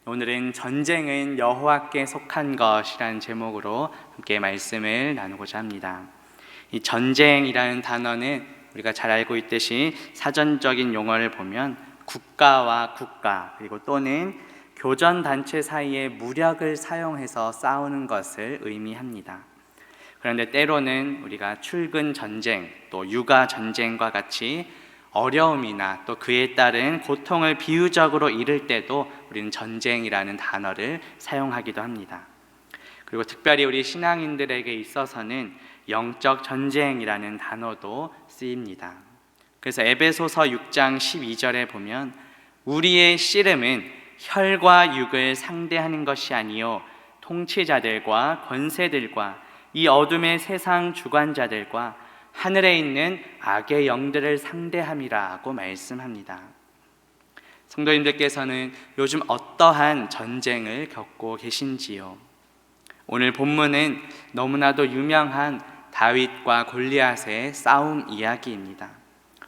오늘은 전쟁은 여호와께 속한 것이라는 제목으로 함께 말씀을 나누고자 합니다. 이 전쟁이라는 단어는 우리가 잘 알고 있듯이 사전적인 용어를 보면 국가와 국가 그리고 또는 교전단체 사이에 무력을 사용해서 싸우는 것을 의미합니다. 그런데 때로는 우리가 출근 전쟁, 또 육아 전쟁과 같이 어려움이나 또 그에 따른 고통을 비유적으로 이를 때도 우리는 전쟁이라는 단어를 사용하기도 합니다. 그리고 특별히 우리 신앙인들에게 있어서는 영적 전쟁이라는 단어도 쓰입니다. 그래서 에베소서 6장 12절에 보면 우리의 씨름은 혈과 육을 상대하는 것이 아니요 통치자들과 권세들과 이 어둠의 세상 주관자들과 하늘에 있는 악의 영들을 상대함이라고 말씀합니다. 성도님들께서는 요즘 어떠한 전쟁을 겪고 계신지요? 오늘 본문은 너무나도 유명한 다윗과 골리앗의 싸움 이야기입니다.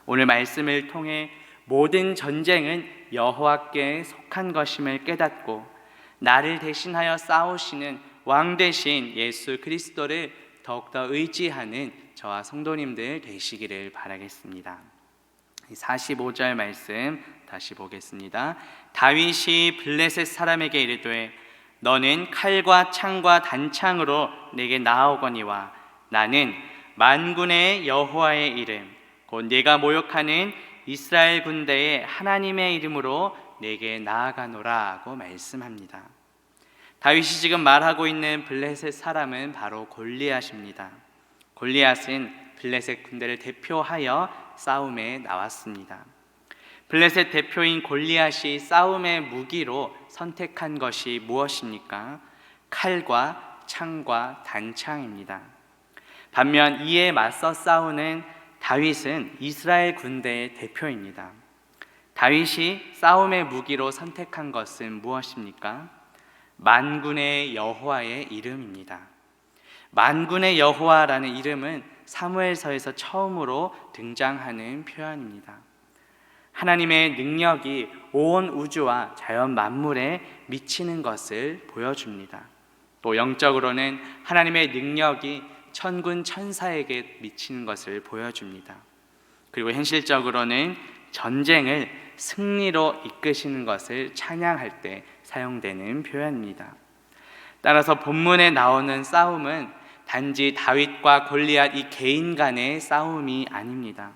오늘 말씀을 통해 모든 전쟁은 여호와께 속한 것임을 깨닫고 나를 대신하여 싸우시는 왕 대신 예수 그리스도를 더욱더 의지하는 저와 성도님들 되시기를 바라겠습니다. 45절 말씀 다시 보겠습니다. 다윗이 블레셋 사람에게 이르되 너는 칼과 창과 단창으로 내게 나아오거니와 나는 만군의 여호와의 이름 곧 네가 모욕하는 이스라엘 군대의 하나님의 이름으로 내게 나아가노라 하고 말씀합니다. 다윗이 지금 말하고 있는 블레셋 사람은 바로 골리앗입니다. 골리앗은 블레셋 군대를 대표하여 싸움에 나왔습니다. 블레셋 대표인 골리앗이 싸움의 무기로 선택한 것이 무엇입니까? 칼과 창과 단창입니다. 반면 이에 맞서 싸우는 다윗은 이스라엘 군대의 대표입니다. 다윗이 싸움의 무기로 선택한 것은 무엇입니까? 만군의 여호와의 이름입니다. 만군의 여호와라는 이름은 사무엘서에서 처음으로 등장하는 표현입니다. 하나님의 능력이 온 우주와 자연 만물에 미치는 것을 보여줍니다. 또 영적으로는 하나님의 능력이 천군 천사에게 미치는 것을 보여줍니다. 그리고 현실적으로는 전쟁을 승리로 이끄시는 것을 찬양할 때 사용되는 표현입니다. 따라서 본문에 나오는 싸움은 단지 다윗과 골리앗 이 개인 간의 싸움이 아닙니다.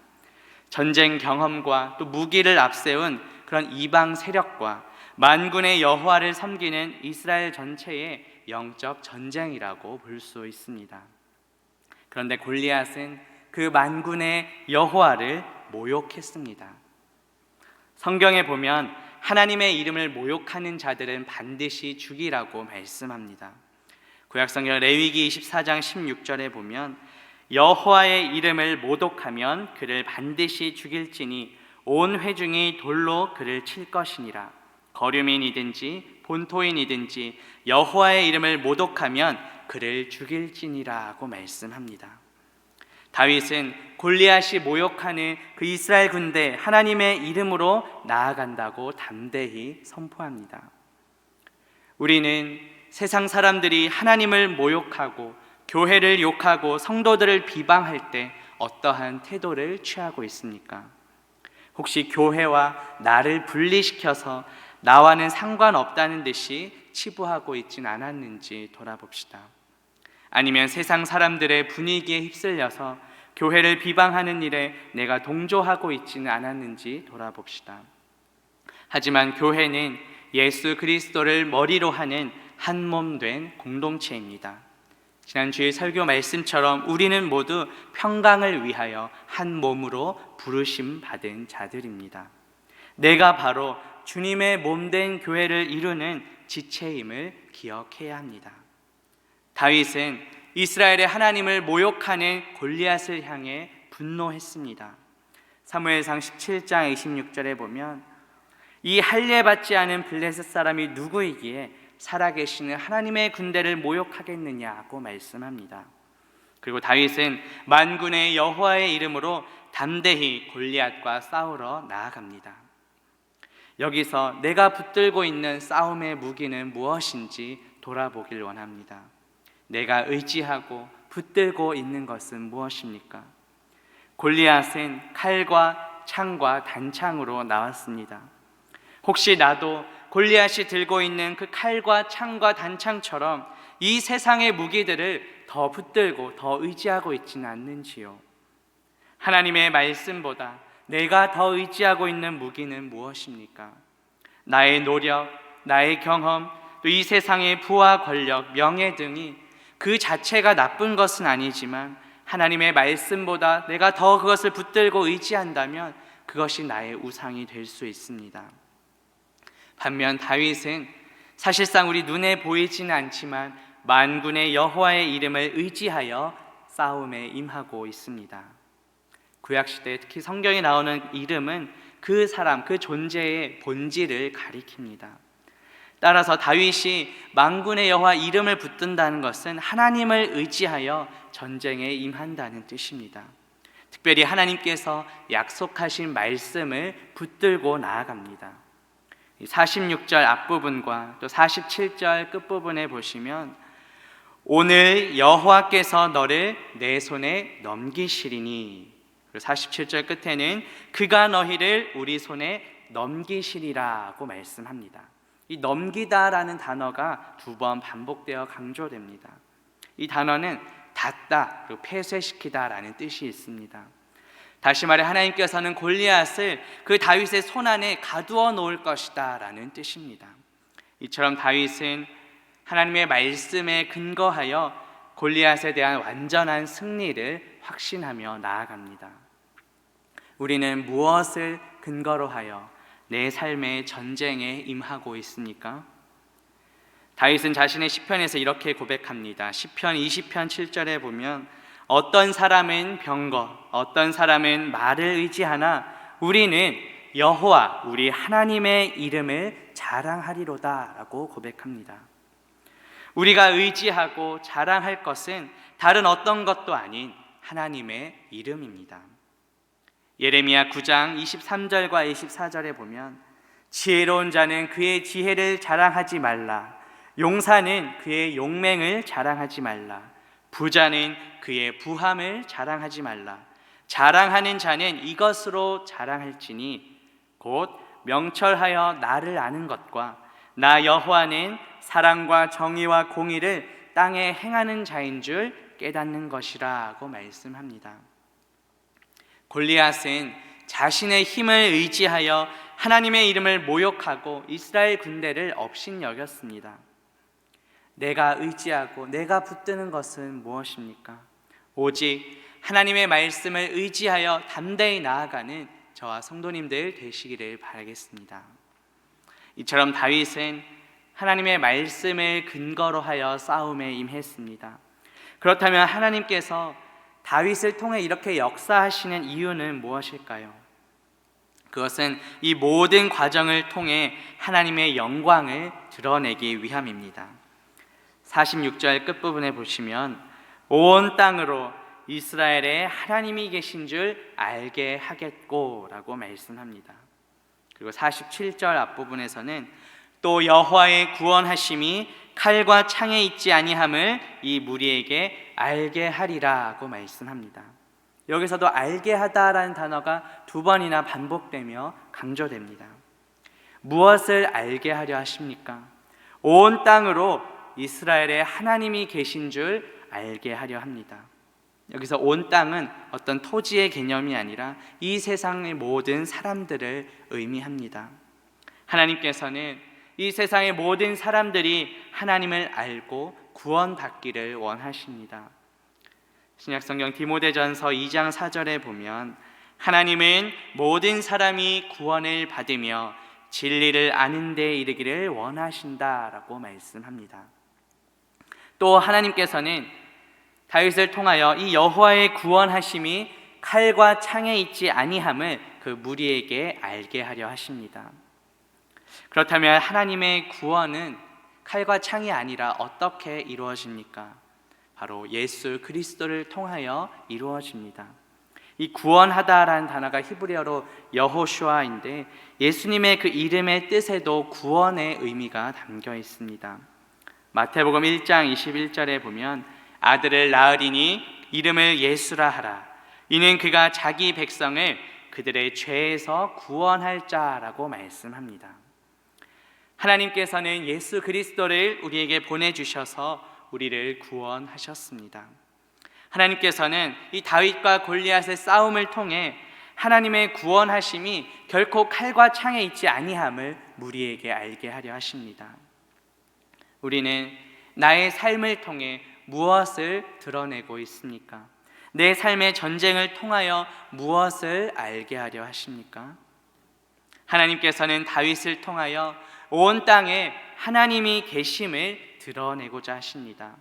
전쟁 경험과 또 무기를 앞세운 그런 이방 세력과 만군의 여호와를 섬기는 이스라엘 전체의 영적 전쟁이라고 볼 수 있습니다. 그런데 골리앗은 그 만군의 여호와를 모욕했습니다. 성경에 보면 하나님의 이름을 모욕하는 자들은 반드시 죽이라고 말씀합니다. 구약성경 레위기 24장 16절에 보면 여호와의 이름을 모독하면 그를 반드시 죽일지니 온 회중이 돌로 그를 칠 것이니라. 거류민이든지 본토인이든지 여호와의 이름을 모독하면 그를 죽일지니라고 말씀합니다. 다윗은 골리앗이 모욕하는 그 이스라엘 군대 하나님의 이름으로 나아간다고 담대히 선포합니다. 우리는 세상 사람들이 하나님을 모욕하고 교회를 욕하고 성도들을 비방할 때 어떠한 태도를 취하고 있습니까? 혹시 교회와 나를 분리시켜서 나와는 상관없다는 듯이 치부하고 있진 않았는지 돌아봅시다. 아니면 세상 사람들의 분위기에 휩쓸려서 교회를 비방하는 일에 내가 동조하고 있지는 않았는지 돌아봅시다. 하지만 교회는 예수 그리스도를 머리로 하는 한 몸 된 공동체입니다. 지난주의 설교 말씀처럼 우리는 모두 평강을 위하여 한 몸으로 부르심 받은 자들입니다. 내가 바로 주님의 몸된 교회를 이루는 지체임을 기억해야 합니다. 다윗은 이스라엘의 하나님을 모욕하는 골리앗을 향해 분노했습니다. 사무엘상 17장 26절에 보면 이 할례받지 않은 블레셋 사람이 누구이기에 살아계시는 하나님의 군대를 모욕하겠느냐고 말씀합니다. 그리고 다윗은 만군의 여호와의 이름으로 담대히 골리앗과 싸우러 나아갑니다. 여기서 내가 붙들고 있는 싸움의 무기는 무엇인지 돌아보길 원합니다. 내가 의지하고 붙들고 있는 것은 무엇입니까? 골리앗은 칼과 창과 단창으로 나왔습니다. 혹시 나도 골리앗이 들고 있는 그 칼과 창과 단창처럼 이 세상의 무기들을 더 붙들고 더 의지하고 있지는 않는지요? 하나님의 말씀보다 내가 더 의지하고 있는 무기는 무엇입니까? 나의 노력, 나의 경험, 또 이 세상의 부와 권력, 명예 등이 그 자체가 나쁜 것은 아니지만 하나님의 말씀보다 내가 더 그것을 붙들고 의지한다면 그것이 나의 우상이 될 수 있습니다. 반면 다윗은 사실상 우리 눈에 보이지는 않지만 만군의 여호와의 이름을 의지하여 싸움에 임하고 있습니다. 구약시대 특히 성경에 나오는 이름은 그 사람, 그 존재의 본질을 가리킵니다. 따라서 다윗이 만군의 여호와 이름을 붙든다는 것은 하나님을 의지하여 전쟁에 임한다는 뜻입니다. 특별히 하나님께서 약속하신 말씀을 붙들고 나아갑니다. 46절 앞부분과 또 47절 끝부분에 보시면 오늘 여호와께서 너를 내 손에 넘기시리니, 그리고 47절 끝에는 그가 너희를 우리 손에 넘기시리라고 말씀합니다. 이 넘기다라는 단어가 2번 반복되어 강조됩니다. 이 단어는 닫다 그리고 폐쇄시키다라는 뜻이 있습니다. 다시 말해 하나님께서는 골리앗을 그 다윗의 손 안에 가두어 놓을 것이다 라는 뜻입니다. 이처럼 다윗은 하나님의 말씀에 근거하여 골리앗에 대한 완전한 승리를 확신하며 나아갑니다. 우리는 무엇을 근거로 하여 내 삶의 전쟁에 임하고 있습니까? 다윗은 자신의 시편에서 이렇게 고백합니다. 시편 20편 7절에 보면 어떤 사람은 병거, 어떤 사람은 말을 의지하나 우리는 여호와 우리 하나님의 이름을 자랑하리로다 라고 고백합니다. 우리가 의지하고 자랑할 것은 다른 어떤 것도 아닌 하나님의 이름입니다. 예레미야 9장 23절과 24절에 보면 지혜로운 자는 그의 지혜를 자랑하지 말라, 용사는 그의 용맹을 자랑하지 말라, 부자는 그의 부함을 자랑하지 말라. 자랑하는 자는 이것으로 자랑할지니 곧 명철하여 나를 아는 것과 나 여호와는 사랑과 정의와 공의를 땅에 행하는 자인 줄 깨닫는 것이라고 말씀합니다. 골리앗은 자신의 힘을 의지하여 하나님의 이름을 모욕하고 이스라엘 군대를 업신여겼습니다. 내가 의지하고 내가 붙드는 것은 무엇입니까? 오직 하나님의 말씀을 의지하여 담대히 나아가는 저와 성도님들 되시기를 바라겠습니다. 이처럼 다윗은 하나님의 말씀을 근거로 하여 싸움에 임했습니다. 그렇다면 하나님께서 다윗을 통해 이렇게 역사하시는 이유는 무엇일까요? 그것은 이 모든 과정을 통해 하나님의 영광을 드러내기 위함입니다. 46절 끝부분에 보시면 온 땅으로 이스라엘에 하나님이 계신 줄 알게 하겠고 라고 말씀합니다. 그리고 47절 앞부분에서는 또 여호와의 구원하심이 칼과 창에 있지 아니함을 이 무리에게 알게 하리라고 말씀합니다. 여기서도 알게 하다라는 단어가 2번이나 반복되며 강조됩니다. 무엇을 알게 하려 하십니까? 온 땅으로 이스라엘에 하나님이 계신 줄 알게 하려 합니다. 여기서 온 땅은 어떤 토지의 개념이 아니라 이 세상의 모든 사람들을 의미합니다. 하나님께서는 이 세상의 모든 사람들이 하나님을 알고 구원받기를 원하십니다. 신약성경 디모데전서 2장 4절에 보면 하나님은 모든 사람이 구원을 받으며 진리를 아는 데 이르기를 원하신다라고 말씀합니다. 또 하나님께서는 다윗을 통하여 이 여호와의 구원하심이 칼과 창에 있지 아니함을 그 무리에게 알게 하려 하십니다. 그렇다면 하나님의 구원은 칼과 창이 아니라 어떻게 이루어집니까? 바로 예수 그리스도를 통하여 이루어집니다. 이 구원하다라는 단어가 히브리어로 여호슈아인데 예수님의 그 이름의 뜻에도 구원의 의미가 담겨 있습니다. 마태복음 1장 21절에 보면 아들을 낳으리니 이름을 예수라 하라. 이는 그가 자기 백성을 그들의 죄에서 구원할 자라고 말씀합니다. 하나님께서는 예수 그리스도를 우리에게 보내주셔서 우리를 구원하셨습니다. 하나님께서는 이 다윗과 골리앗의 싸움을 통해 하나님의 구원하심이 결코 칼과 창에 있지 아니함을 우리에게 알게 하려 하십니다. 우리는 나의 삶을 통해 무엇을 드러내고 있습니까? 내 삶의 전쟁을 통하여 무엇을 알게 하려 하십니까? 하나님께서는 다윗을 통하여 온 땅에 하나님이 계심을 드러내고자 하십니다.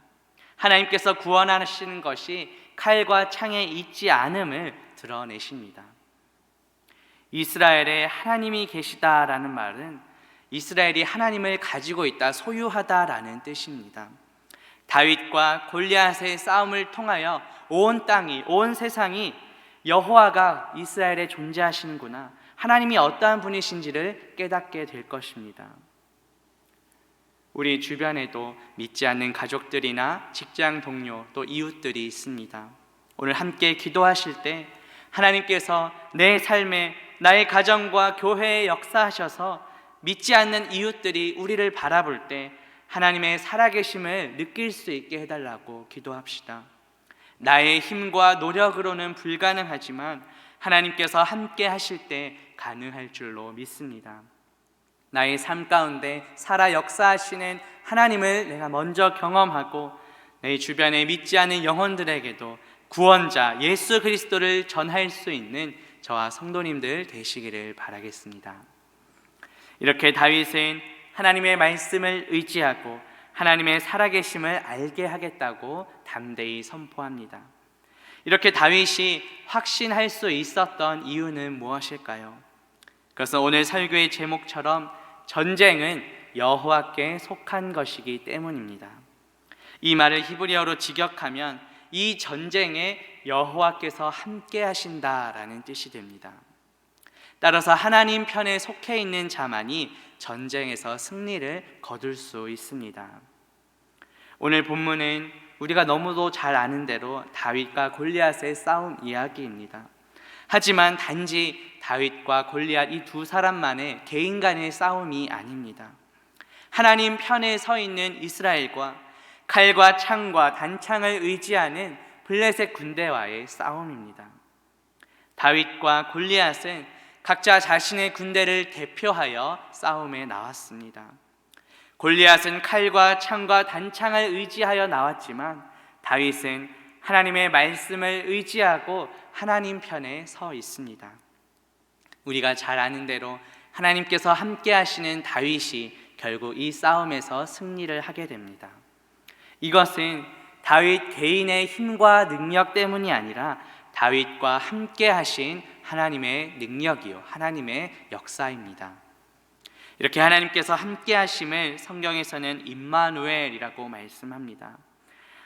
하나님께서 구원하시는 것이 칼과 창에 있지 않음을 드러내십니다. 이스라엘에 하나님이 계시다라는 말은 이스라엘이 하나님을 가지고 있다, 소유하다라는 뜻입니다. 다윗과 골리앗의 싸움을 통하여 온 땅이, 온 세상이 여호와가 이스라엘에 존재하시는구나, 하나님이 어떠한 분이신지를 깨닫게 될 것입니다. 우리 주변에도 믿지 않는 가족들이나 직장 동료 또 이웃들이 있습니다. 오늘 함께 기도하실 때 하나님께서 내 삶에, 나의 가정과 교회에 역사하셔서 믿지 않는 이웃들이 우리를 바라볼 때 하나님의 살아계심을 느낄 수 있게 해달라고 기도합시다. 나의 힘과 노력으로는 불가능하지만 하나님께서 함께 하실 때 가능할 줄로 믿습니다. 나의 삶 가운데 살아 역사하시는 하나님을 내가 먼저 경험하고 내 주변에 믿지 않는 영혼들에게도 구원자 예수 그리스도를 전할 수 있는 저와 성도님들 되시기를 바라겠습니다. 이렇게 다윗은 하나님의 말씀을 의지하고 하나님의 살아계심을 알게 하겠다고 담대히 선포합니다. 이렇게 다윗이 확신할 수 있었던 이유는 무엇일까요? 그것은 오늘 설교의 제목처럼 전쟁은 여호와께 속한 것이기 때문입니다. 이 말을 히브리어로 직역하면 이 전쟁에 여호와께서 함께 하신다라는 뜻이 됩니다. 따라서 하나님 편에 속해 있는 자만이 전쟁에서 승리를 거둘 수 있습니다. 오늘 본문은 우리가 너무도 잘 아는 대로 다윗과 골리앗의 싸움 이야기입니다. 하지만 단지 다윗과 골리앗 이 두 사람만의 개인 간의 싸움이 아닙니다. 하나님 편에 서 있는 이스라엘과 칼과 창과 단창을 의지하는 블레셋 군대와의 싸움입니다. 다윗과 골리앗은 각자 자신의 군대를 대표하여 싸움에 나왔습니다. 골리앗은 칼과 창과 단창을 의지하여 나왔지만 다윗은 하나님의 말씀을 의지하고 하나님 편에 서 있습니다. 우리가 잘 아는 대로 하나님께서 함께 하시는 다윗이 결국 이 싸움에서 승리를 하게 됩니다. 이것은 다윗 개인의 힘과 능력 때문이 아니라 다윗과 함께 하신 하나님의 능력이요, 하나님의 역사입니다. 이렇게 하나님께서 함께 하심을 성경에서는 임마누엘이라고 말씀합니다.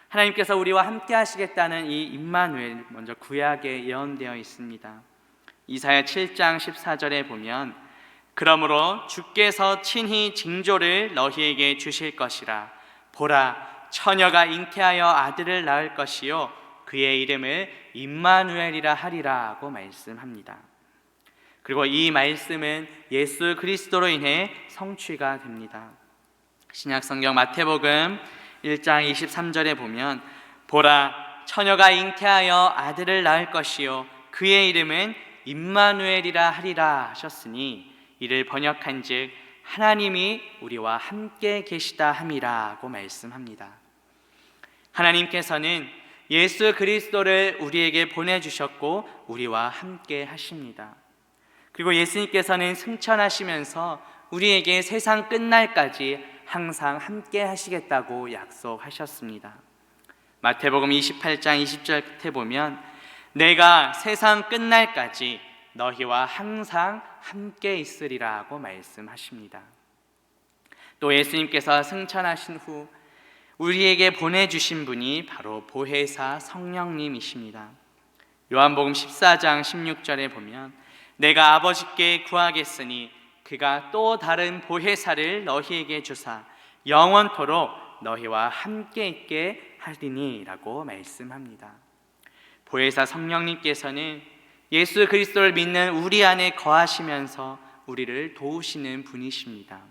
하나님께서 우리와 함께 하시겠다는 이 임마누엘, 먼저 구약에 예언되어 있습니다. 이사야 7장 14절에 보면 그러므로 주께서 친히 징조를 너희에게 주실 것이라. 보라, 처녀가 잉태하여 아들을 낳을 것이요 그의 이름을 임마누엘이라 하리라고 말씀합니다. 그리고 이 말씀은 예수 그리스도로 인해 성취가 됩니다. 신약성경 마태복음 1장 23절에 보면 보라, 처녀가 잉태하여 아들을 낳을 것이요 그의 이름은 임마누엘이라 하리라 하셨으니 이를 번역한즉 하나님이 우리와 함께 계시다 함이라고 말씀합니다. 하나님께서는 예수 그리스도를 우리에게 보내주셨고 우리와 함께 하십니다. 그리고 예수님께서는 승천하시면서 우리에게 세상 끝날까지 항상 함께 하시겠다고 약속하셨습니다. 마태복음 28장 20절 끝에 보면 내가 세상 끝날까지 너희와 항상 함께 있으리라고 말씀하십니다. 또 예수님께서 승천하신 후 우리에게 보내주신 분이 바로 보혜사 성령님이십니다. 요한복음 14장 16절에 보면 내가 아버지께 구하겠으니 그가 또 다른 보혜사를 너희에게 주사 영원토록 너희와 함께 있게 하리니 라고 말씀합니다. 보혜사 성령님께서는 예수 그리스도를 믿는 우리 안에 거하시면서 우리를 도우시는 분이십니다.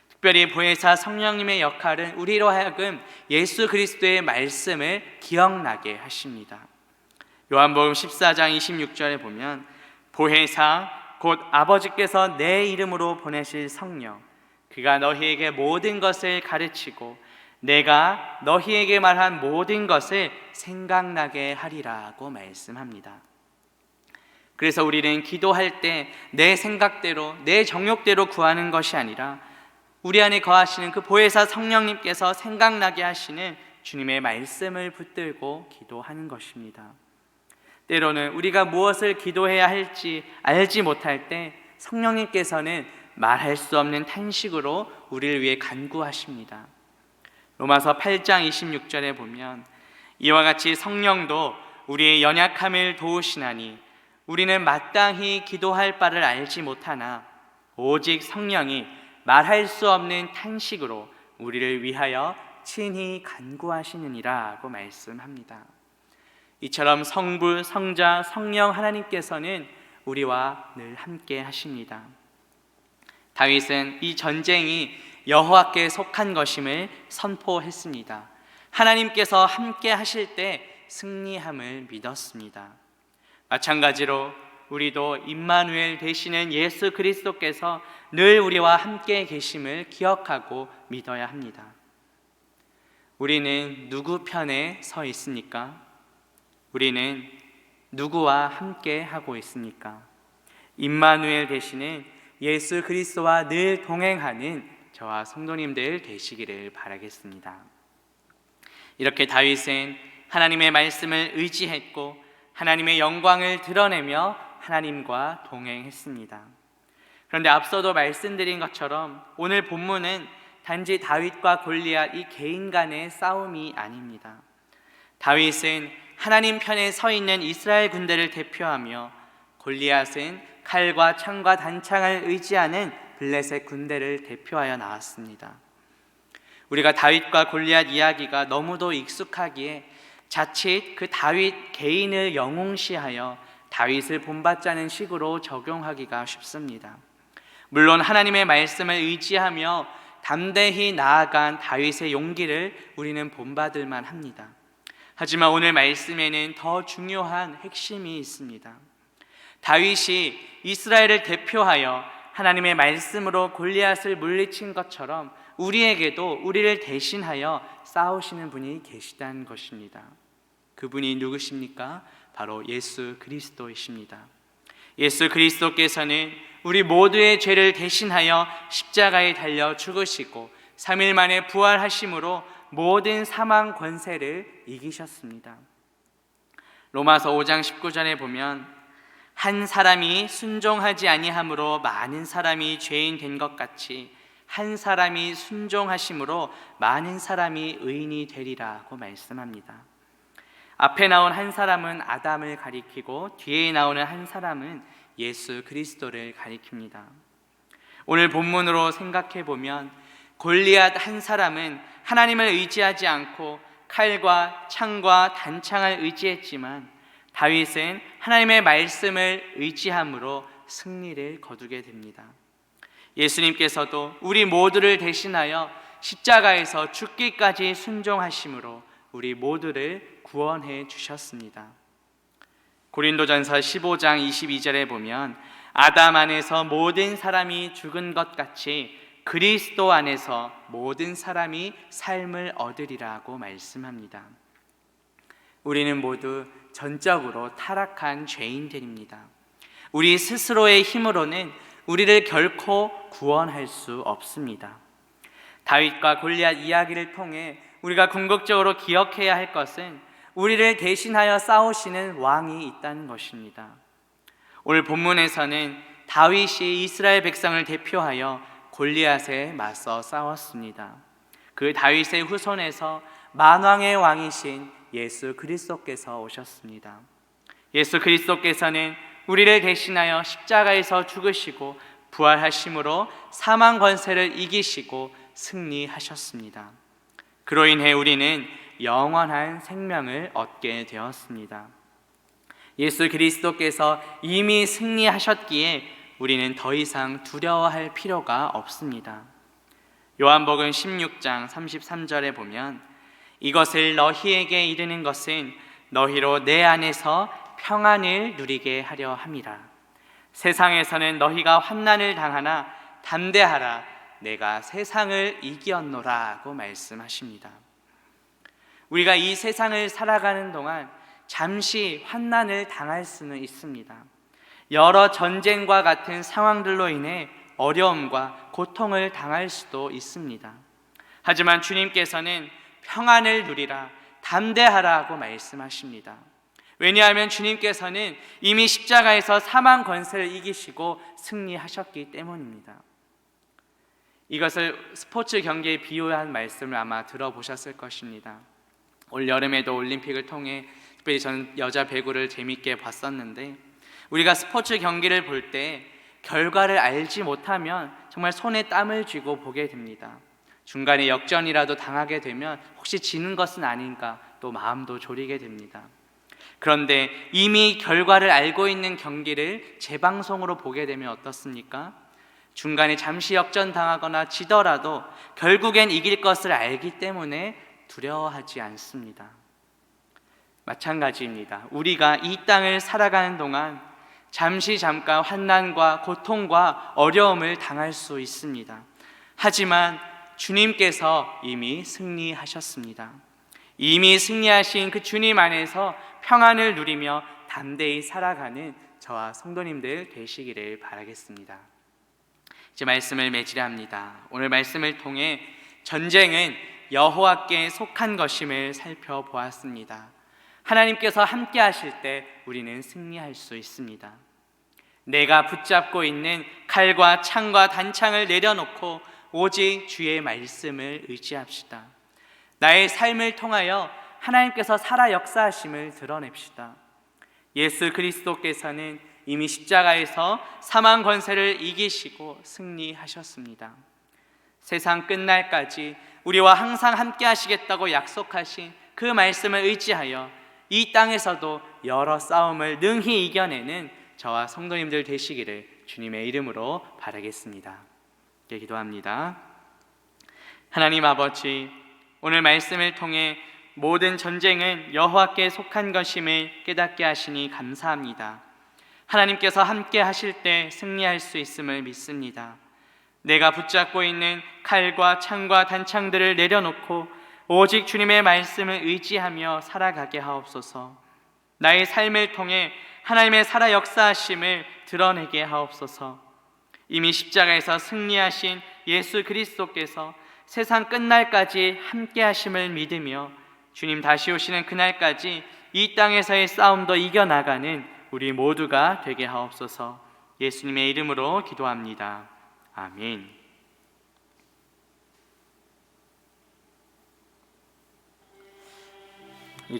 특별히 보혜사 성령님의 역할은 우리로 하여금 예수 그리스도의 말씀을 기억나게 하십니다. 요한복음 14장 26절에 보면 보혜사 곧 아버지께서 내 이름으로 보내실 성령 그가 너희에게 모든 것을 가르치고 내가 너희에게 말한 모든 것을 생각나게 하리라고 말씀합니다. 그래서 우리는 기도할 때 내 생각대로 내 정욕대로 구하는 것이 아니라 우리 안에 거하시는 그 보혜사 성령님께서 생각나게 하시는 주님의 말씀을 붙들고 기도하는 것입니다. 때로는 우리가 무엇을 기도해야 할지 알지 못할 때 성령님께서는 말할 수 없는 탄식으로 우리를 위해 간구하십니다. 로마서 8장 26절에 보면 이와 같이 성령도 우리의 연약함을 도우시나니 우리는 마땅히 기도할 바를 알지 못하나 오직 성령이 말할 수 없는 탄식으로 우리를 위하여 친히 간구하시느니라고 말씀합니다. 이처럼 성부, 성자, 성령 하나님께서는 우리와 늘 함께 하십니다. 다윗은 이 전쟁이 여호와께 속한 것임을 선포했습니다. 하나님께서 함께 하실 때 승리함을 믿었습니다. 마찬가지로 우리도 임마누엘 되시는 예수 그리스도께서 늘 우리와 함께 계심을 기억하고 믿어야 합니다. 우리는 누구 편에 서 있습니까? 우리는 누구와 함께 하고 있습니까? 임마누엘 되시는 예수 그리스도와 늘 동행하는 저와 성도님들 되시기를 바라겠습니다. 이렇게 다윗은 하나님의 말씀을 의지했고 하나님의 영광을 드러내며 하나님과 동행했습니다. 그런데 앞서도 말씀드린 것처럼 오늘 본문은 단지 다윗과 골리앗 이 개인 간의 싸움이 아닙니다. 다윗은 하나님 편에 서 있는 이스라엘 군대를 대표하며 골리앗은 칼과 창과 단창을 의지하는 블레셋 군대를 대표하여 나왔습니다. 우리가 다윗과 골리앗 이야기가 너무도 익숙하기에 자칫 그 다윗 개인을 영웅시하여 다윗을 본받자는 식으로 적용하기가 쉽습니다. 물론 하나님의 말씀을 의지하며 담대히 나아간 다윗의 용기를 우리는 본받을 만합니다. 하지만 오늘 말씀에는 더 중요한 핵심이 있습니다. 다윗이 이스라엘을 대표하여 하나님의 말씀으로 골리앗을 물리친 것처럼 우리에게도 우리를 대신하여 싸우시는 분이 계시다는 것입니다. 그분이 누구십니까? 바로 예수 그리스도이십니다. 예수 그리스도께서는 우리 모두의 죄를 대신하여 십자가에 달려 죽으시고 3일 만에 부활하심으로 모든 사망 권세를 이기셨습니다. 로마서 5장 19절에 보면 한 사람이 순종하지 아니함으로 많은 사람이 죄인 된 것 같이 한 사람이 순종하심으로 많은 사람이 의인이 되리라고 말씀합니다. 앞에 나온 한 사람은 아담을 가리키고 뒤에 나오는 한 사람은 예수 그리스도를 가리킵니다. 오늘 본문으로 생각해 보면 골리앗 한 사람은 하나님을 의지하지 않고 칼과 창과 단창을 의지했지만 다윗은 하나님의 말씀을 의지함으로 승리를 거두게 됩니다. 예수님께서도 우리 모두를 대신하여 십자가에서 죽기까지 순종하심으로 우리 모두를 구원해 주셨습니다. 고린도전서 15장 22절에 보면 아담 안에서 모든 사람이 죽은 것 같이 그리스도 안에서 모든 사람이 삶을 얻으리라고 말씀합니다. 우리는 모두 전적으로 타락한 죄인들입니다. 우리 스스로의 힘으로는 우리를 결코 구원할 수 없습니다. 다윗과 골리앗 이야기를 통해 우리가 궁극적으로 기억해야 할 것은 우리를 대신하여 싸우시는 왕이 있다는 것입니다. 오늘 본문에서는 다윗이 이스라엘 백성을 대표하여 골리앗에 맞서 싸웠습니다. 그 다윗의 후손에서 만왕의 왕이신 예수 그리스도께서 오셨습니다. 예수 그리스도께서는 우리를 대신하여 십자가에서 죽으시고 부활하심으로 사망 권세를 이기시고 승리하셨습니다. 그로 인해 우리는 영원한 생명을 얻게 되었습니다. 예수 그리스도께서 이미 승리하셨기에 우리는 더 이상 두려워할 필요가 없습니다. 요한복음 16장 33절에 보면 이것을 너희에게 이르는 것은 너희로 내 안에서 평안을 누리게 하려 함이라. 세상에서는 너희가 환난을 당하나 담대하라. 내가 세상을 이겼노라고 말씀하십니다. 우리가 이 세상을 살아가는 동안 잠시 환난을 당할 수는 있습니다. 여러 전쟁과 같은 상황들로 인해 어려움과 고통을 당할 수도 있습니다. 하지만 주님께서는 평안을 누리라, 담대하라고 말씀하십니다. 왜냐하면 주님께서는 이미 십자가에서 사망 권세를 이기시고 승리하셨기 때문입니다. 이것을 스포츠 경기에 비유한 말씀을 아마 들어보셨을 것입니다. 올 여름에도 올림픽을 통해 특별히 저는 여자 배구를 재밌게 봤었는데, 우리가 스포츠 경기를 볼 때 결과를 알지 못하면 정말 손에 땀을 쥐고 보게 됩니다. 중간에 역전이라도 당하게 되면 혹시 지는 것은 아닌가 또 마음도 졸이게 됩니다. 그런데 이미 결과를 알고 있는 경기를 재방송으로 보게 되면 어떻습니까? 중간에 잠시 역전당하거나 지더라도 결국엔 이길 것을 알기 때문에 두려워하지 않습니다. 마찬가지입니다. 우리가 이 땅을 살아가는 동안 잠깐 환난과 고통과 어려움을 당할 수 있습니다. 하지만 주님께서 이미 승리하셨습니다. 이미 승리하신 그 주님 안에서 평안을 누리며 담대히 살아가는 저와 성도님들 되시기를 바라겠습니다. 이제 말씀을 맺으려 오늘 말씀을 통해 전쟁은 여호와께 속한 것임을 살펴보았습니다. 하나님께서 함께 하실 때 우리는 승리할 수 있습니다. 내가 붙잡고 있는 칼과 창과 단창을 내려놓고 오직 주의 말씀을 의지합시다. 나의 삶을 통하여 하나님께서 살아 역사하심을 드러냅시다. 예수 그리스도께서는 이미 십자가에서 사망 권세를 이기시고 승리하셨습니다. 세상 끝날까지 우리와 항상 함께 하시겠다고 약속하신 그 말씀을 의지하여 이 땅에서도 여러 싸움을 능히 이겨내는 저와 성도님들 되시기를 주님의 이름으로 바라겠습니다. 기도합니다. 하나님 아버지, 오늘 말씀을 통해 모든 전쟁은 여호와께 속한 것임을 깨닫게 하시니 감사합니다. 하나님께서 함께 하실 때 승리할 수 있음을 믿습니다. 내가 붙잡고 있는 칼과 창과 단창들을 내려놓고 오직 주님의 말씀을 의지하며 살아가게 하옵소서. 나의 삶을 통해 하나님의 살아 역사하심을 드러내게 하옵소서. 이미 십자가에서 승리하신 예수 그리스도께서 세상 끝날까지 함께 하심을 믿으며 주님 다시 오시는 그날까지 이 땅에서의 싸움도 이겨나가는 우리 모두가 되게 하옵소서. 예수님의 이름으로 기도합니다. 아멘.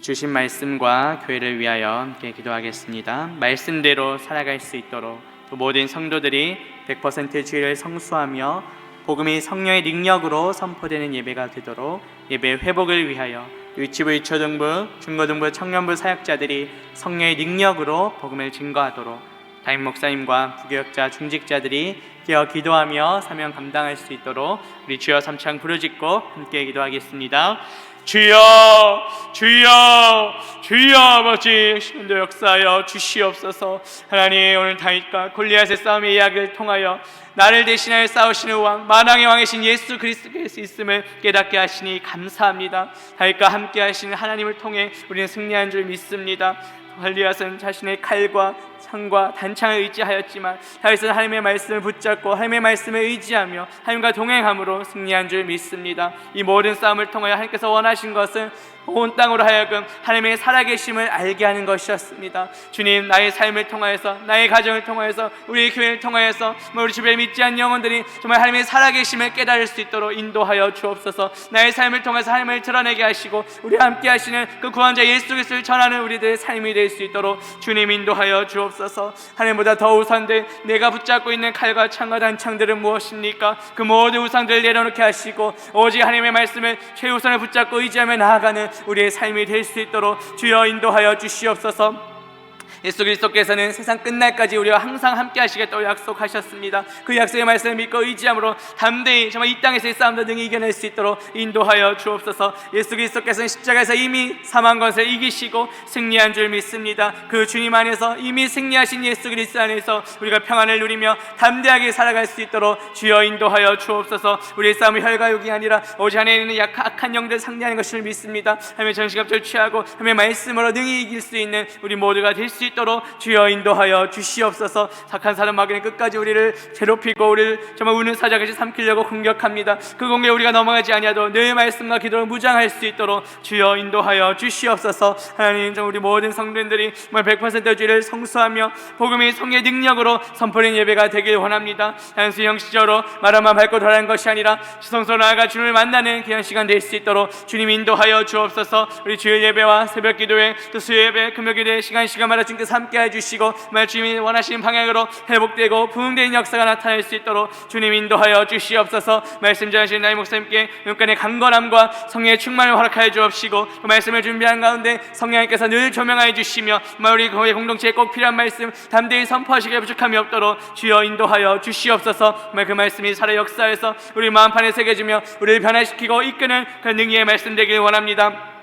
주신 말씀과 교회를 위하여 함께 기도하겠습니다. 말씀대로 살아갈 수 있도록 또 모든 성도들이 100% 주의를 성수하며 복음이 성령의 능력으로 선포되는 예배가 되도록 예배 회복을 위하여 유치부, 유초등부, 중고등부, 청년부 사역자들이 성령의 능력으로 복음을 증거하도록 담임 목사님과 부교역자, 중직자들이 깨어 기도하며 사명 감당할 수 있도록 우리 주여 삼창 부르짖고 함께 기도하겠습니다. 주여, 주여, 주여 아버지, 신도 역사하여 주시옵소서. 하나님, 오늘 다윗과 골리앗의 싸움의 이야기를 통하여 나를 대신하여 싸우시는 왕, 만왕의 왕이신 예수 그리스도께서 있음을 깨닫게 하시니 감사합니다. 다윗과 함께 하시는 하나님을 통해 우리는 승리한 줄 믿습니다. 골리앗은 자신의 칼과 창과 단창을 의지하였지만 다윗은 하나님의 말씀을 붙잡고 하나님의 말씀을 의지하며 하나님과 동행함으로 승리한 줄 믿습니다. 이 모든 싸움을 통하여 하나님께서 원하신 것은 온 땅으로 하여금 하나님의 살아계심을 알게 하는 것이었습니다. 주님, 나의 삶을 통하여서, 나의 가정을 통하여서, 우리의 교회를 통하여서 우리 주변에 믿지 않는 영혼들이 정말 하나님의 살아계심을 깨달을 수 있도록 인도하여 주옵소서. 나의 삶을 통해서 하나님을 드러내게 하시고 우리와 함께 하시는 그 구원자 예수 그리스도를 전하는 우리들의 삶이 될 수 있도록 주님 인도하여 주옵소서. 하나님보다 더 우선된 내가 붙잡고 있는 칼과 창과 단창들은 무엇입니까? 그 모든 우상들을 내려놓게 하시고 오직 하나님의 말씀을 최우선을 붙잡고 의지하며 나아가는 우리의 삶이 될 수 있도록 주여 인도하여 주시옵소서. 예수 그리스도께서는 세상 끝날까지 우리와 항상 함께 하시겠다고 약속하셨습니다. 그 약속의 말씀을 믿고 의지함으로 담대히 정말 이 땅에서의 싸움도 능히 이겨낼 수 있도록 인도하여 주옵소서. 예수 그리스도께서는 십자가에서 이미 사망 것을 이기시고 승리한 줄 믿습니다. 그 주님 안에서 이미 승리하신 예수 그리스도 안에서 우리가 평안을 누리며 담대하게 살아갈 수 있도록 주여 인도하여 주옵소서. 우리의 싸움은 혈과 육이 아니라 오직 안에 있는 악한 영들 상대하는 것을 믿습니다. 하나님의 전시갑절 취하고 하나님의 말씀으로 능히 이길 수 있는 우리 모두가 될 수 있도록 주여 인도하여 주시옵소서. 착한 사람 마귀는 끝까지 우리를 괴롭히고 우리를 정말 우는 사자같이 삼키려고 공격합니다. 그 공격에 우리가 넘어가지 아니하도 늘 말씀과 기도로 무장할 수 있도록 주여 인도하여 주시옵소서. 하나님, 우리 모든 성도들이 정말 100% 주를 성수하며 복음의 성의 능력으로 선포된 예배가 되길 원합니다. 단순히 형식적으로 말하면 밟고 돌아가는 것이 아니라 지성소로 나아가 주님을 만나는 귀한 시간 될 수 있도록 주님 인도하여 주옵소서. 우리 주일 예배와 새벽 기도회 또 수요 예배 금요 기도회 시간마다 주님께서 함께 해주시고 주님이 원하시는 방향으로 회복되고 부흥되는 역사가 나타날 수 있도록 주님 인도하여 주시옵소서. 말씀 전하시는 나의 목사님께 눈간의 강건함과 성령의 충만을 허락하여 주옵시고 그 말씀을 준비한 가운데 성령님께서 늘 조명하여 주시며 우리 교회 공동체에 꼭 필요한 말씀 담대히 선포하시기에 부족함이 없도록 주여 인도하여 주시옵소서. 그 말씀이 살아 역사에서 우리 마음판에 새겨지며 우리를 변화시키고 이끄는 그 능력의 말씀 되길 원합니다.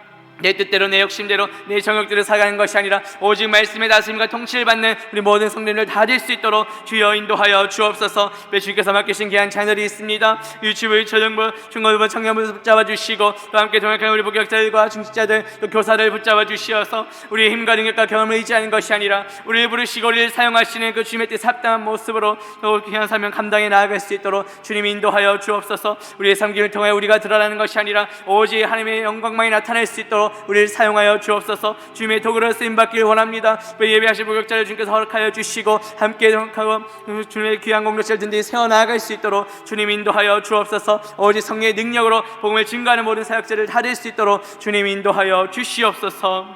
내 뜻대로 내 욕심대로 내 정욕대로 살아가는 것이 아니라 오직 말씀의 다스림과 통치를 받는 우리 모든 성도들 다 될 수 있도록 주여 인도하여 주옵소서. 주님께서 맡기신 귀한 자녀들이 있습니다. 유치부, 초등부, 중고등부, 청년부 붙잡아 주시고 또 함께 동역하는 우리 목격자들과 중직자들 또 교사들 붙잡아 주시어서 우리의 힘과 능력과 경험을 의지하는 것이 아니라 우리를 부르시고 우리를 사용하시는 그 주님의 뜻에 합당한 모습으로 또 귀한 사명 감당해 나아갈 수 있도록 주님 인도하여 주옵소서. 우리의 삶을 통해 우리가 드러나는 것이 아니라 오직 하나님의 영광만이 나타날 수 있도록 우리를 사용하여 주옵소서. 주님의 도구로 쓰임받기를 원합니다. 예배하실 목격자를 주님께서 허락하여 주시고 함께 하고 주님의 귀한 공동체를 든든히 세워나갈 수 있도록 주님 인도하여 주옵소서. 오직 성령의 능력으로 복음을 증거하는 모든 사역자를 다 될 수 있도록 주님 인도하여 주시옵소서.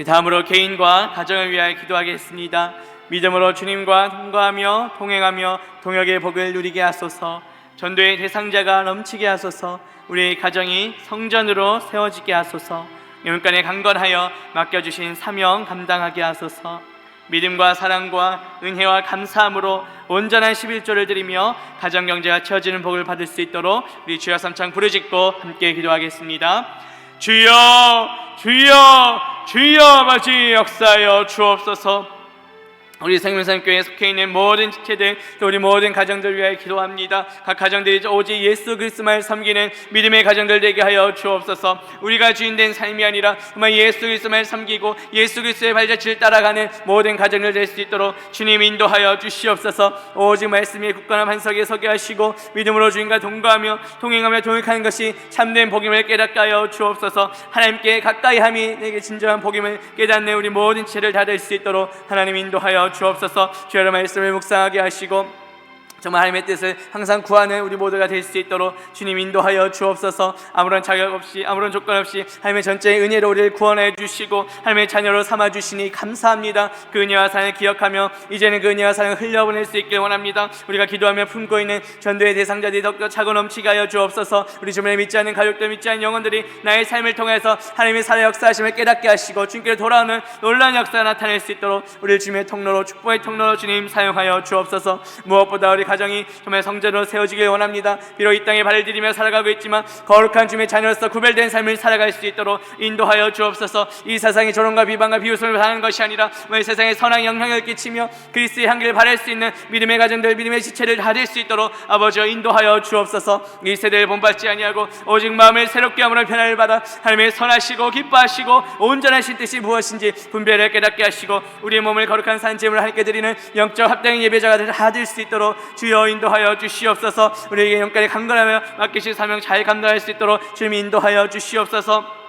다음으로 개인과 가정을 위하여 기도하겠습니다. 믿음으로 주님과 동거하며 동행하며 동역의 복을 누리게 하소서. 전도의 대상자가 넘치게 하소서. 우리의 가정이 성전으로 세워지게 하소서. 영육간에 강건하여 맡겨주신 사명 감당하게 하소서. 믿음과 사랑과 은혜와 감사함으로 온전한 11조를 드리며 가정경제가 채워지는 복을 받을 수 있도록 우리 주여 삼창 부르짖고 함께 기도하겠습니다. 주여 주여 주여 아버지 역사하여 주옵소서. 우리 생명사님교회에 속해 있는 모든 지체들 또 우리 모든 가정들 위하여 기도합니다. 각 가정들이 오직 예수 그리스도만 섬기는 믿음의 가정들 되게 하여 주옵소서. 우리가 주인된 삶이 아니라 정말 예수 그리스도만 섬기고 예수 그리스도의 발자취를 따라가는 모든 가정들 될 수 있도록 주님 인도하여 주시옵소서. 오직 말씀의 굳건한 반석에 서게 하시고 믿음으로 주님과 동거하며 동행하며 동역하는 것이 참된 복임을 깨닫게 하여 주옵소서. 하나님께 가까이함이 내게 진정한 복임을 깨닫는 우리 모든 지체를 다 될 수 있도록 하나님 인도하여 주옵소서. 주의 말씀을 묵상하게 하시고 정말 하나님의 뜻을 항상 구하는 우리 모두가 될 수 있도록 주님 인도하여 주옵소서. 아무런 자격 없이 아무런 조건 없이 하나님의 전체의 은혜로 우리를 구원해 주시고 하나님의 자녀로 삼아 주시니 감사합니다. 그 은혜와 사랑을 기억하며 이제는 그 은혜와 사랑을 흘려보낼 수 있길 원합니다. 우리가 기도하며 품고 있는 전도의 대상자들이 더욱더 차고 넘치게 하여 주옵소서. 우리 주님을 믿지 않는 가족들 믿지 않는 영혼들이 나의 삶을 통해서 하나님의 살아 역사하심을 깨닫게 하시고 주님께로 돌아오는 놀라운 역사가 나타낼 수 있도록 우리를 주님의 통로로 축복의 통로로 주님 사용하여 주옵소서. 무엇보다 우리 가정이 정말 성전으로 세워지길 원합니다. 비록 이 땅에 발을 디디며 살아가고 있지만 거룩한 주님의 자녀로서 구별된 삶을 살아갈 수 있도록 인도하여 주옵소서. 이 세상이 조롱과 비방과 비웃음을 당하는 것이 아니라 이 세상에 선한 영향을 끼치며 그리스도의 향기를 발할 수 있는 믿음의 가정들, 믿음의 지체를 다질 수 있도록 아버지여 인도하여 주옵소서. 이 세대를 본받지 아니하고 오직 마음을 새롭게 함으로 변화를 받아 하나님의 선하시고 기뻐하시고 온전하신 뜻이 무엇인지 분별을 깨닫게 하시고 우리의 몸을 거룩한 산제물을 하나님께 드리는 영적 합당의 예배자가 다질 수 있도록 주여 인도하여 주시옵소서. 우리에게 영까지 강건하며 맡기신 사명 잘 감당할 수 있도록 주님 인도하여 주시옵소서.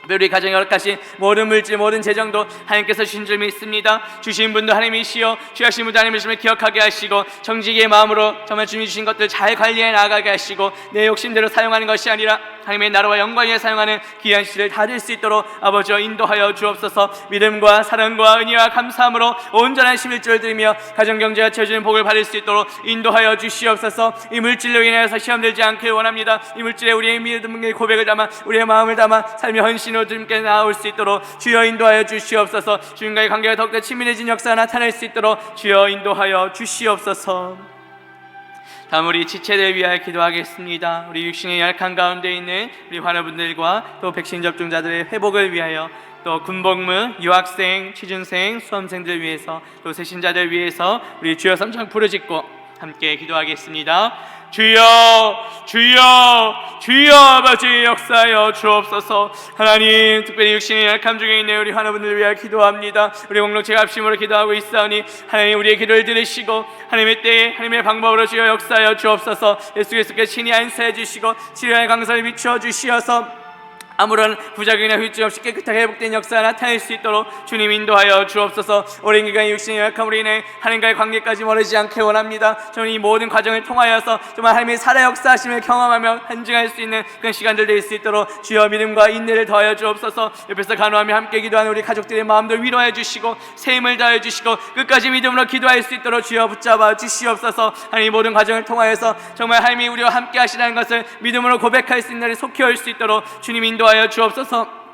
우리 가정에 허락하신 모든 물질 모든 재정도 하나님께서 주신 줄 믿습니다. 주신 분도 하나님이시여 취하신 분도 하나님이심을 기억하게 하시고 정직의 마음으로 정말 주님이 주신 것들 잘 관리해 나가게 하시고 내 욕심대로 사용하는 것이 아니라 하나님의 나라와 영광을 위해 사용하는 귀한 시를 다질 수 있도록 아버지여 인도하여 주옵소서. 믿음과 사랑과 은혜와 감사함으로 온전한 11조를 드리며 가정경제가 채워주는 복을 받을 수 있도록 인도하여 주시옵소서. 이 물질로 인하여서 시험 들지 않길 원합니다. 이 물질에 우리의 믿음의 고백을 담아 우리의 마음을 담아 삶의 헌신으로 주님께 나아올 수 있도록 주여 인도하여 주시옵소서. 주님과의 관계가 더욱더 친밀해진 역사가 나타날 수 있도록 주여 인도하여 주시옵소서. 다음 우리 지체들 위하여 기도하겠습니다. 우리 육신의 약한 가운데 있는 우리 환우분들과 또 백신 접종자들의 회복을 위하여 또 군복무, 유학생, 취준생, 수험생들 위해서 또 세신자들 위해서 우리 주여 삼창 부르짖고 함께 기도하겠습니다. 주여 주여 주여 아버지 역사하여 주옵소서. 하나님 특별히 육신의 약함 중에 있는 우리 환우분들을 위하여 기도합니다. 우리 공동체가 합심으로 기도하고 있사오니 하나님 우리의 기도를 들으시고 하나님의 때에 하나님의 방법으로 주여 역사하여 주옵소서. 예수 그리스도께 친히 안수해 주시고 치료의 강사를 비추어 주시어서 아무런 부작용이나 후유증 없이 깨끗하게 회복된 역사가 나타낼 수 있도록 주님 인도하여 주옵소서. 오랜 기간 육신의 약함으로 인해 하나님과의 관계까지 멀어지지 않게 원합니다. 저는 이 모든 과정을 통하여서 정말 하나님의 살아 역사하심을 경험하며 한증할 수 있는 그런 시간들 될 수 있도록 주여 믿음과 인내를 더하여 주옵소서. 옆에서 간호하며 함께 기도하는 우리 가족들의 마음도 위로해 주시고 새 힘을 더해 주시고 끝까지 믿음으로 기도할 수 있도록 주여 붙잡아 주시옵소서. 하나님 모든 과정을 통하여서 정말 하나님이 우리와 함께 하시라는 것을 믿음으로 고백할 수 있는 날이 속히 올 수 있도록 주님 인도하여 주옵소서.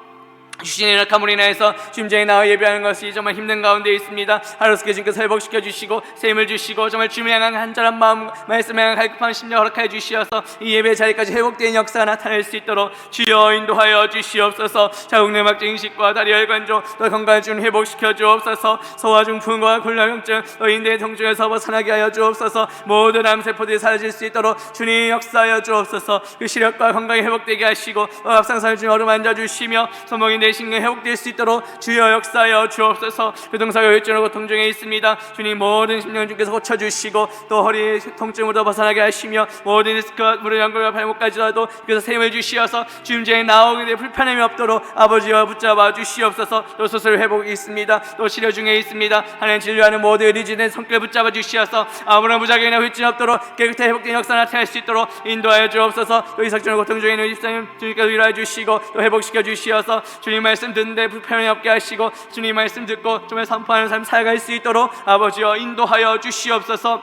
주신의 약함으로 인하여서 주님께 나와 예배하는 것이 정말 힘든 가운데 있습니다. 하루속에 주님께서 회복시켜 주시고 새 힘을 주시고 정말 주님을 향한 간절한 마음 말씀을 향한 갈급한 심령 허락하여 주시어서 이 예배 자리까지 회복된 역사가 나타낼 수 있도록 주여 인도하여 주시옵소서. 자궁내막증 인식과 다리 혈관조 또 건강을 좀 회복시켜 주옵소서. 소화중풍과 곤란증 또 인대의 통증에서 벗어나게 하여 주옵소서. 모든 암세포들이 사라질 수 있도록 주님 역사하여 주옵소서. 그 시력과 건강이 회복되게 하시고 앞상선을 주님 어루만져 주시며 손목이 내신경 회복될 수 있도록 주여 역사하여 주옵소서. 교통사고 혈전하고 통증에 있습니다. 주님 모든 심령 주께서 고쳐주시고 또 허리 통증으로 벗어나게 하시며 모든 디스크와 무릎 연골과 발목까지라도 그래서 새 힘을 주시어서 주님께 나오게 되 불편함이 없도록 아버지와 붙잡아 주시옵소서. 또 수술 회복이 있습니다. 또 치료 중에 있습니다. 하나님 진료하는 모든 의료진의 손길 붙잡아 주시어서 아무런 부작용이나 후유증 없도록 깨끗하게 회복된 역사 나타낼 수 있도록 인도하여 주옵소서. 또 이삭전을 고통 중에 있는 집사님 주님께서 위로해 주시고 또 회복시켜 주시어서 주님 말씀 듣는데 불편함이 없게 하시고 주님 말씀 듣고 정말 선포하는 삶 살아갈 수 있도록 아버지여 인도하여 주시옵소서.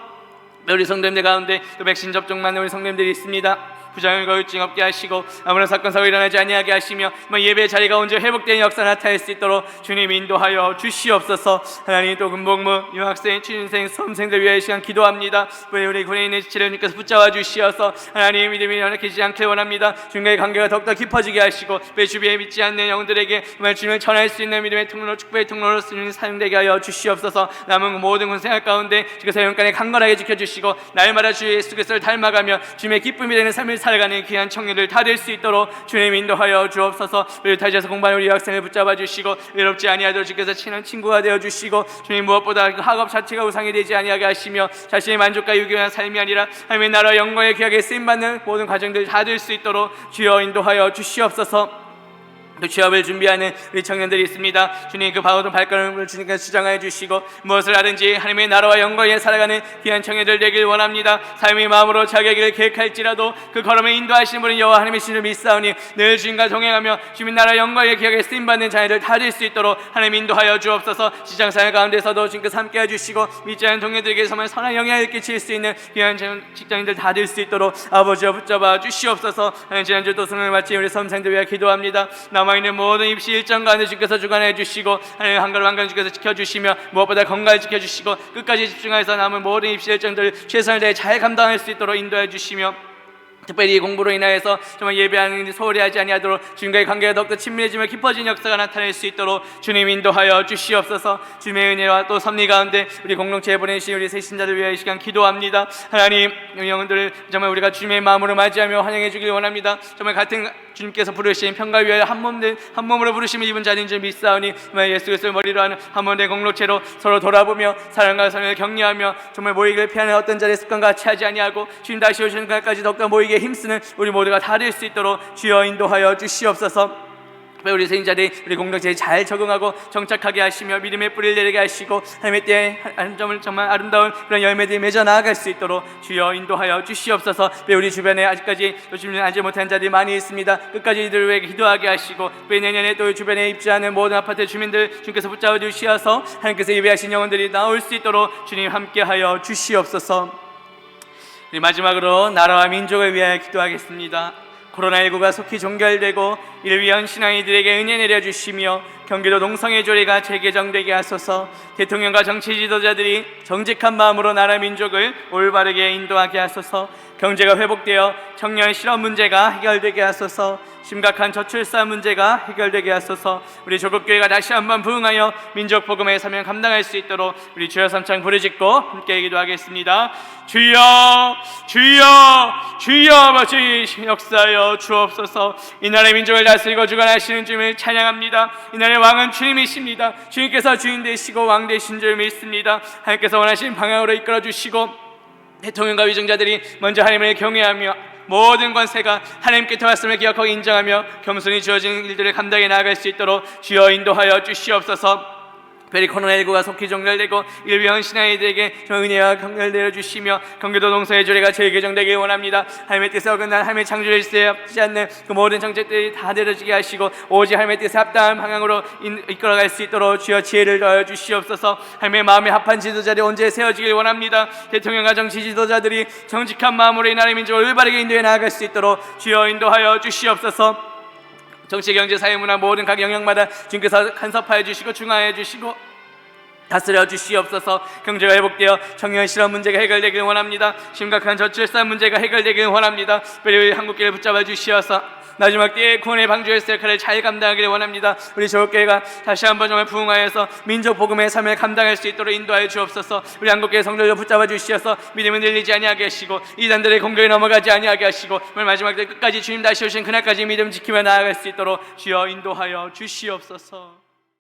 우리 성도님들 가운데 또 백신 접종만 우리 성도님들이 있습니다. 부작용과 후유증 없게 하시고 아무런 사건 사고 일어나지 아니하게 하시며 예배 자리가 언제 회복된 역사 나타낼 수 있도록 주님 인도하여 주시옵소서. 하나님 또 군복무 유학생 취준생 수험생들 위해 시간 기도합니다. 우리 군에 있는 지체님께서 붙잡아 주시어서 하나님 믿음이 연약해지지 않길 원합니다. 주님과의 관계가 더욱더 깊어지게 하시고 내 주위에 믿지 않는 영들에게 정말 주님을 전할 수 있는 믿음의 통로로 축복의 통로로 쓰는 사용되게 하여 주시옵소서. 남은 모든 군생활 가운데 주께서 영간에 강건하게 지켜주시고 날마다 주 예수 그리스도를 닮아가며 주님의 기쁨이 되는 삶을 살아가는 귀한 청년들 다 될 수 있도록 주님 인도하여 주옵소서. 우리 타지에서 공부하는 우리 학생을 붙잡아 주시고 외롭지 아니하도록 주께서 친한 친구가 되어 주시고 주님 무엇보다 그 학업 자체가 우상이 되지 아니하게 하시며 자신의 만족과 유교한 삶이 아니라 하나님의 나라 영광의 귀하게 쓰임받는 모든 과정들 다 될 수 있도록 주여 인도하여 주시옵소서. 또 취업을 준비하는 우리 청년들이 있습니다. 주님 그 바우던 발걸음을 주님께서 수정하여 주시고 무엇을 하든지 하나님의 나라와 영광에 살아가는 귀한 청년들 되길 원합니다. 삶의 마음으로 자기의 길을 계획할지라도 그 걸음을 인도하시는 분은 여호와 하나님의 신을 믿사오니 늘 주님과 동행하며 주님 나라 영광의 귀하게 쓰임받는 자녀들 다 될 수 있도록 하나님 인도하여 주옵소서. 시장생활 가운데서도 주님께서 함께 해주시고 믿지 않는 동료들에게서만 선한 영향을 끼칠 수 있는 귀한 직장인들 다 될 수 있도록 아버지와 붙잡아 주시옵소서. 지난주 또 성령을 마치 우리 섬생들 위해 기도합니다. 남아 있는 모든 입시 일정 가운데 주께서 주관해 주시고 하나님 한 걸음 한 걸음 주께서 지켜주시며 무엇보다 건강을 지켜주시고 끝까지 집중해서 남은 모든 입시 일정들 최선을 다해 잘 감당할 수 있도록 인도해 주시며 특별히 이 공부로 인하여서 정말 예배하는 일이 소홀히 하지 아니하도록 주님과의 관계가 더욱더 친밀해지며 깊어진 역사가 나타날 수 있도록 주님 인도하여 주시옵소서. 주님의 은혜와 또 섭리 가운데 우리 공동체에 보내주신 우리 새 신자들 위하여 이 시간 기도합니다. 하나님 영혼들을 정말 우리가 주님의 마음으로 맞이하며 환영해 주길 원합니다. 정말 같은 주님께서 부르신 평가 위하여 한 몸으로 부르심을 입은 자인 줄 믿사오니 정말 예수 그리스도를 머리로 하는 한 몸의 공동체로 서로 돌아보며 사랑과 선을 격려하며 정말 모이기를 피하는 어떤 자의 습관과 같이 하지 아니하고 주님 다시 오시는 그날까지 더욱더 모이기에 힘쓰는 우리 모두가 다 될 수 있도록 주여 인도하여 주시옵소서. 우리 생자들이 우리 공동체에 잘 적응하고 정착하게 하시며 믿음의 뿌리를 내리게 하시고 하나님의 때에 정말 아름다운 그런 열매들이 맺어 나아갈 수 있도록 주여 인도하여 주시옵소서. 우리 주변에 아직까지 요즘은 알지 못한 자들이 많이 있습니다. 끝까지 이들을 위해 기도하게 하시고 내년에 또 주변에 입주하는 모든 아파트 주민들 주님께서 붙잡아 주시어서 하나님께서 예배하신 영혼들이 나올 수 있도록 주님 함께하여 주시옵소서. 마지막으로 나라와 민족을 위하여 기도하겠습니다. 코로나19가 속히 종결되고 이를 위한 신앙인들에게 은혜 내려주시며 경기도 농성의 조례가 재개정되게 하소서. 대통령과 정치 지도자들이 정직한 마음으로 나라 민족을 올바르게 인도하게 하소서. 경제가 회복되어 청년 실업 문제가 해결되게 하소서. 심각한 저출산 문제가 해결되게 하소서. 우리 조국교회가 다시 한번 부흥하여 민족 복음의 사명 감당할 수 있도록 우리 주여 삼창 부르짖고 함께 기도하겠습니다. 주여 주여 주여 아버지 역사하여 주옵소서. 이 나라의 민족을 다스리고 주관하시는 주님을 찬양합니다. 이 나라의 왕은 주님이십니다. 주님께서 주인 되시고 왕 되신 줄 믿습니다. 하나님께서 원하시는 방향으로 이끌어 주시고 대통령과 위정자들이 먼저 하나님을 경외하며 모든 권세가 하나님께 왔음을 기억하고 인정하며 겸손히 주어진 일들을 감당해 나아갈 수 있도록 주여 인도하여 주시옵소서. 특별히 코로나19가 속히 종결되고 이를 위한 신앙인들에게 은혜와 경멸 내려주시며 경기도 농성의 조례가 재개정되길 원합니다. 하나님의 뜻에 어긋난 하나님의 창조를 쓰지 않는 그 모든 정책들이 다 내려지게 하시고 오직 하나님의 뜻에 합당한 방향으로 이끌어갈 수 있도록 주여 지혜를 더하여 주시옵소서. 하나님의 마음에 합한 지도자들이 언제 세워지길 원합니다. 대통령과 정치 지도자들이 정직한 마음으로 이 나라의 민족을 올바르게 인도해 나아갈 수 있도록 주여 인도하여 주시옵소서. 정치, 경제, 사회, 문화 모든 각 영역마다 주님께서 간섭하여 주시고 중화해 주시고 다스려 주시옵소서. 경제가 회복되어 청년 실업 문제가 해결되길 원합니다. 심각한 저출산 문제가 해결되길 원합니다. 특별히 한국교회를 붙잡아 주시어서 마지막 때에 구원의 방주의 역할을 잘 감당하기를 원합니다. 우리 조국교회가 다시 한번 정말 부흥하여서 민족 복음의 삶을 감당할 수 있도록 인도하여 주옵소서. 우리 한국교회 성도들 붙잡아 주시어서 믿음을 늘리지 아니하게 하시고 이단들의 공격에 넘어가지 아니하게 하시고 오늘 마지막 때 끝까지 주님 다시 오신 그날까지 믿음 지키며 나아갈 수 있도록 주여 인도하여 주시옵소서.